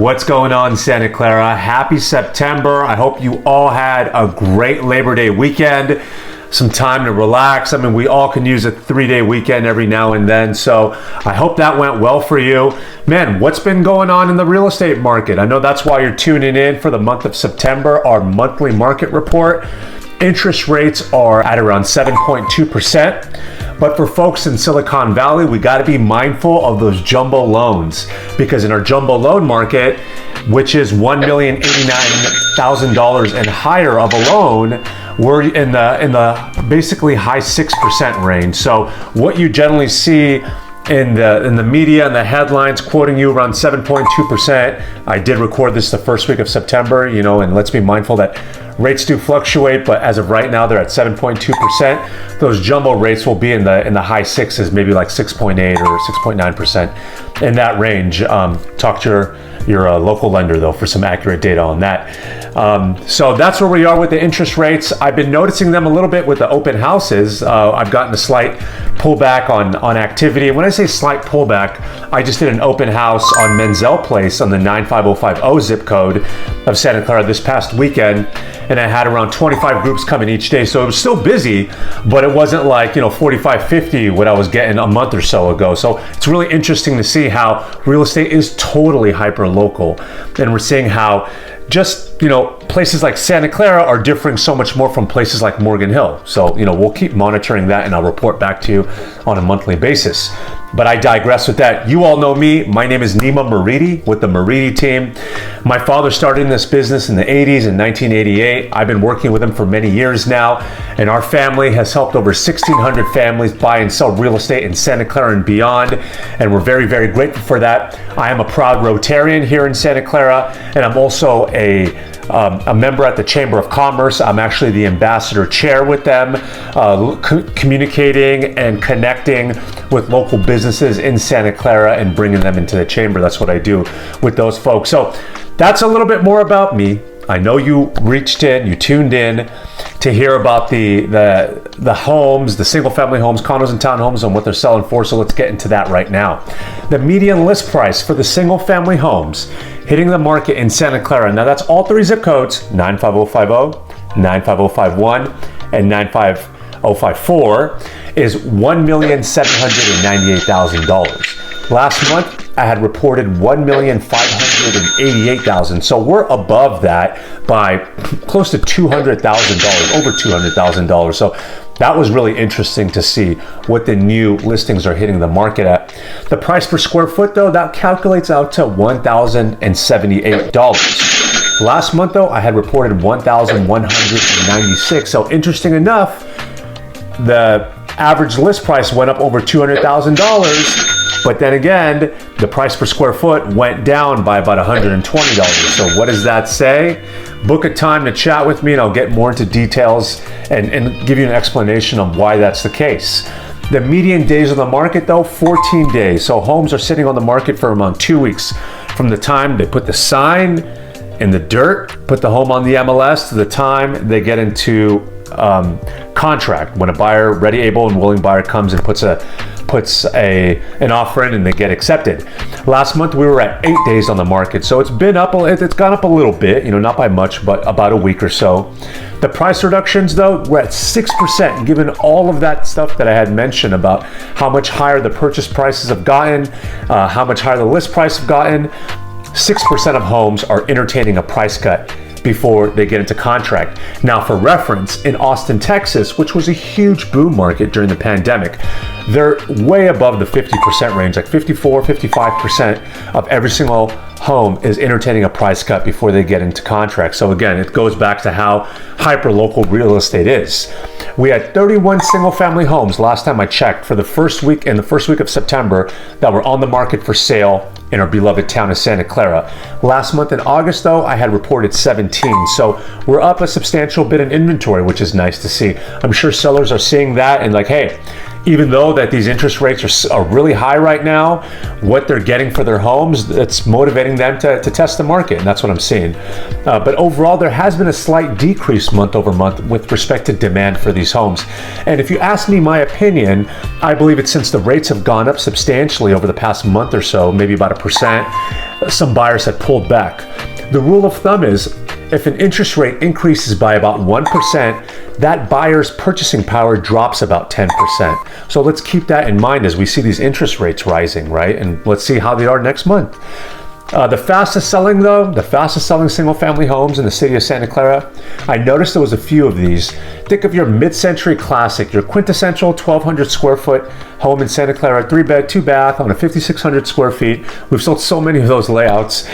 What's going on, Santa Clara? Happy September. I hope you all had a great Labor Day weekend. Some time to relax. I mean, we all can use a 3-day weekend every now and then. So I hope that went well for you. Man, what's been going on in the real estate market? I know that's why you're tuning in for the month of September, our monthly market report. Interest rates are at around 7.2%. But for folks in Silicon Valley, we got to be mindful of those jumbo loans, because in our jumbo loan market, which is $1,089,000 and higher of a loan, we're in the basically high 6% range. So what you generally see in the media and the headlines quoting you around 7.2%. I did record this the first week of September, and let's be mindful that rates do fluctuate, but as of right now, they're at 7.2%. Those jumbo rates will be in the high sixes, maybe like 6.8 or 6.9%, in that range. Talk to your local lender though for some accurate data on that. So that's where we are with the interest rates. I've been noticing them a little bit with the open houses. I've gotten a slight pullback on activity. When I say slight pullback, I just did an open house on Menzel Place on the 95050 zip code of Santa Clara this past weekend, and I had around 25 groups coming each day. So it was still busy, but it wasn't like 45, 50 what I was getting a month or so ago. So it's really interesting to see how real estate is totally hyper local, and we're seeing how just places like Santa Clara are differing so much more from places like Morgan Hill. So we'll keep monitoring that, and I'll report back to you on a monthly basis. But I digress with that. You all know me. My name is Nima Moridi with the Moridi team. My father started in this business in the 80s, in 1988. I've been working with him for many years now, and our family has helped over 1,600 families buy and sell real estate in Santa Clara and beyond, and we're very, very grateful for that. I am a proud Rotarian here in Santa Clara, and I'm also a member at the Chamber of Commerce. I'm actually the ambassador chair with them, communicating and connecting with local businesses in Santa Clara and bringing them into the chamber. That's what I do with those folks. So that's a little bit more about me. I know you reached in, you tuned in to hear about the homes, the single family homes, condos and townhomes, and what they're selling for. So let's get into that right now. The median list price for the single family homes hitting the market in Santa Clara, now that's all three zip codes, 95050, 95051, and 95054, is $1,798,000. Last month, I had reported $1,588,000. So we're above that by close to $200,000, over $200,000. So that was really interesting to see what the new listings are hitting the market at. The price per square foot, though, that calculates out to $1,078. Last month, though, I had reported $1,196. So interesting enough, the average list price went up over $200,000. But then again, the price per square foot went down by about $120. So what does that say? Book a time to chat with me, and I'll get more into details and give you an explanation on why that's the case. The median days on the market, though, 14 days. So homes are sitting on the market for around 2 weeks from the time they put the sign in the dirt, put the home on the MLS, to the time they get into contract, when a buyer, ready, able, and willing buyer comes and puts an offer in and they get accepted. Last month we were at 8 days on the market, so it's gone up a little bit, not by much, but about a week or so. The price reductions, though, we're at 6%, given all of that stuff that I had mentioned about how much higher the purchase prices have gotten, how much higher the list price have gotten. 6% of homes are entertaining a price cut before they get into contract. Now, for reference, in Austin, Texas, which was a huge boom market during the pandemic, they're way above the 50% range, like 54, 55% of every single home is entertaining a price cut before they get into contract. So again, it goes back to how hyper-local real estate is. We had 31 single-family homes last time I checked in the first week of September that were on the market for sale in our beloved town of Santa Clara. Last month in August, though, I had reported 17. So we're up a substantial bit in inventory, which is nice to see. I'm sure sellers are seeing that and like, hey, even though that these interest rates are really high right now, what they're getting for their homes, it's motivating them to test the market, and that's what I'm seeing. But overall, there has been a slight decrease month over month with respect to demand for these homes. And if you ask me my opinion, I believe it's since the rates have gone up substantially over the past month or so, maybe about 1%, some buyers have pulled back. The rule of thumb is if an interest rate increases by about 1%, that buyer's purchasing power drops about 10%. So let's keep that in mind as we see these interest rates rising, right? And let's see how they are next month. The fastest selling single family homes in the city of Santa Clara, I noticed there was a few of these. Think of your mid-century classic, your quintessential 1,200 square foot home in Santa Clara, 3-bed, 2-bath on a 5,600 square feet. We've sold so many of those layouts.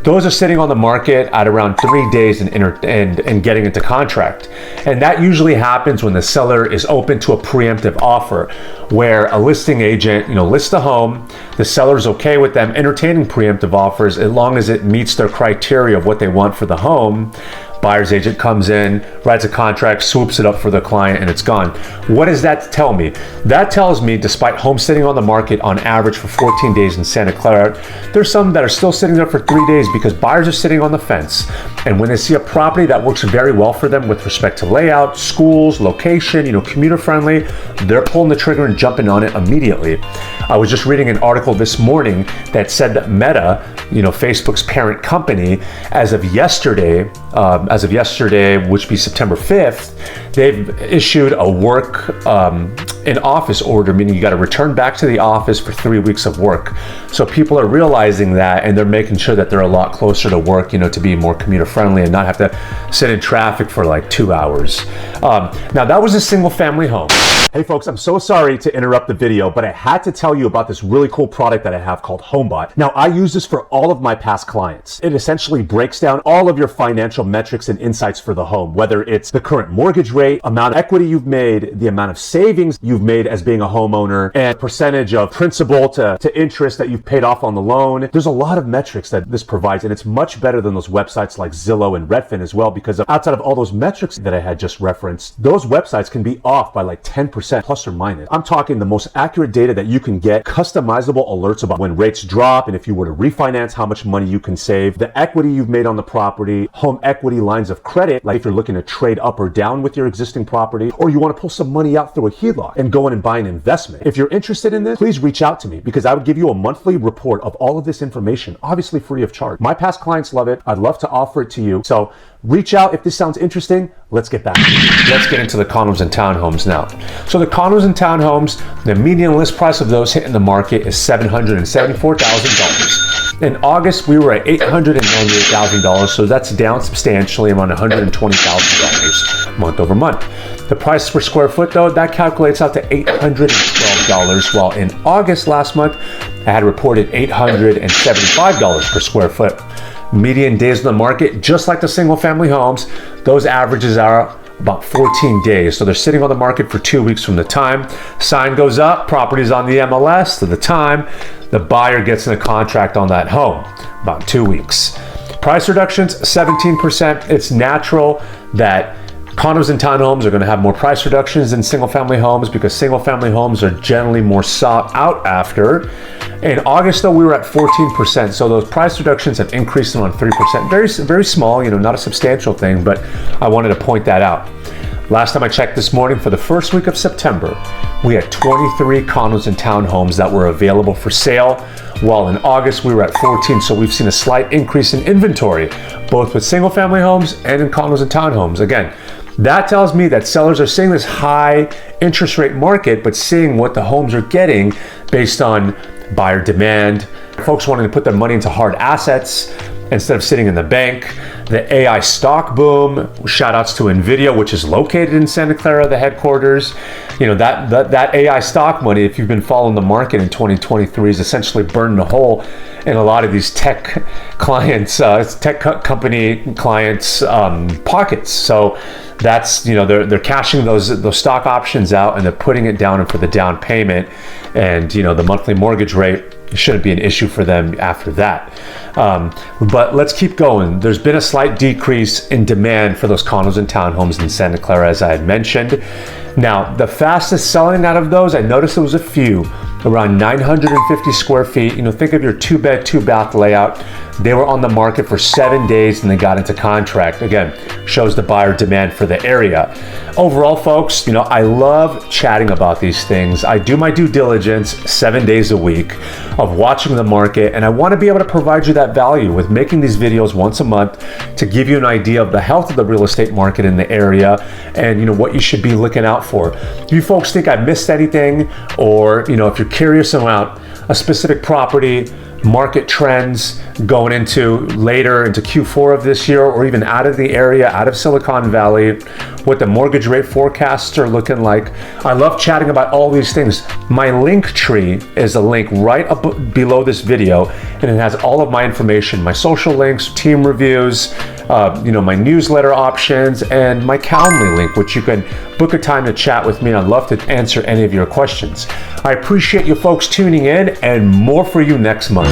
Those are sitting on the market at around 3 days and getting into contract. And that usually happens when the seller is open to a preemptive offer, where a listing agent, lists the home, the seller's okay with them entertaining preemptive offers as long as it meets their criteria of what they want for the home. Buyer's agent comes in, writes a contract, swoops it up for the client, and it's gone. What does that tell me? That tells me despite homes sitting on the market on average for 14 days in Santa Clara, there's some that are still sitting there for 3 days because buyers are sitting on the fence. And when they see a property that works very well for them with respect to layout, schools, location, commuter friendly, they're pulling the trigger and jumping on it immediately. I was just reading an article this morning that said that Meta, Facebook's parent company, as of yesterday, which would be September 5th, they've issued a work in office order, meaning you got to return back to the office for 3 weeks of work. So people are realizing that, and they're making sure that they're a lot closer to work, to be more commuter friendly and not have to sit in traffic for like 2 hours. Now that was a single family home. Hey folks, I'm so sorry to interrupt the video, but I had to tell you about this really cool product that I have called HomeBot. Now I use this for all of my past clients. It essentially breaks down all of your financial metrics and insights for the home, whether it's the current mortgage rate, amount of equity you've made, the amount of savings you've made as being a homeowner, and percentage of principal to interest that you've paid off on the loan. There's a lot of metrics that this provides, and it's much better than those websites like Zillow and Redfin as well, because outside of all those metrics that I had just referenced, those websites can be off by like 10% plus or minus. I'm talking the most accurate data that you can get, customizable alerts about when rates drop, and if you were to refinance, how much money you can save, the equity you've made on the property, home equity lines of credit, like if you're looking to trade up or down with your existing property, or you want to pull some money out through a HELOC and go in and buy an investment. If you're interested in this, please reach out to me because I would give you a monthly report of all of this information, obviously free of charge. My past clients love it. I'd love to offer it to you. So reach out if this sounds interesting. Let's get back. Let's get into the condos and townhomes now. So the condos and townhomes, the median list price of those hitting the market is $774,000. In August, we were at $898,000, so that's down substantially, around $120,000 month over month. The price per square foot, though, that calculates out to $812, while in August last month, I had reported $875 per square foot. Median days on the market, just like the single family homes, those averages are about 14 days. So they're sitting on the market for 2 weeks from the time sign goes up, property's on the MLS, to the time the buyer gets in a contract on that home, about 2 weeks. Price reductions, 17%. It's natural that condos and townhomes are going to have more price reductions than single family homes because single family homes are generally more sought out after. In August, though, we were at 14%, so those price reductions have increased around 3%. Very, very small, not a substantial thing, but I wanted to point that out. Last time I checked this morning, for the first week of September, we had 23 condos and townhomes that were available for sale, while in August we were at 14, so we've seen a slight increase in inventory, both with single family homes and in condos and townhomes. Again, that tells me that sellers are seeing this high interest rate market, but seeing what the homes are getting based on buyer demand, folks wanting to put their money into hard assets instead of sitting in the bank. The AI stock boom, shout outs to NVIDIA, which is located in Santa Clara, the headquarters. That AI stock money, if you've been following the market in 2023, is essentially burning a hole in a lot of these tech clients, tech company clients' pockets. So that's, they're cashing those stock options out and they're putting it down for the down payment, and the monthly mortgage rate shouldn't be an issue for them after that. But let's keep going. There's been a slight decrease in demand for those condos and townhomes in Santa Clara, as I had mentioned. Now, the fastest selling out of those, I noticed there was a few, around 950 square feet. You know, think of your 2-bed, 2-bath layout. They were on the market for 7 days and they got into contract. Again, shows the buyer demand for the area. Overall, folks, you know, I love chatting about these things. I do my due diligence 7 days a week of watching the market, and I want to be able to provide you that value with making these videos once a month to give you an idea of the health of the real estate market in the area and, you know, what you should be looking out for. If you folks think I missed anything, or, you know, if you're curious about a specific property, market trends going into later into Q4 of this year, or even out of the area, out of Silicon Valley, what the mortgage rate forecasts are looking like. I love chatting about all these things. My link tree is a link right up below this video, and it has all of my information, my social links, team reviews, you know, my newsletter options, and my Calendly link, which you can book a time to chat with me. I'd love to answer any of your questions. I appreciate you folks tuning in, and more for you next month.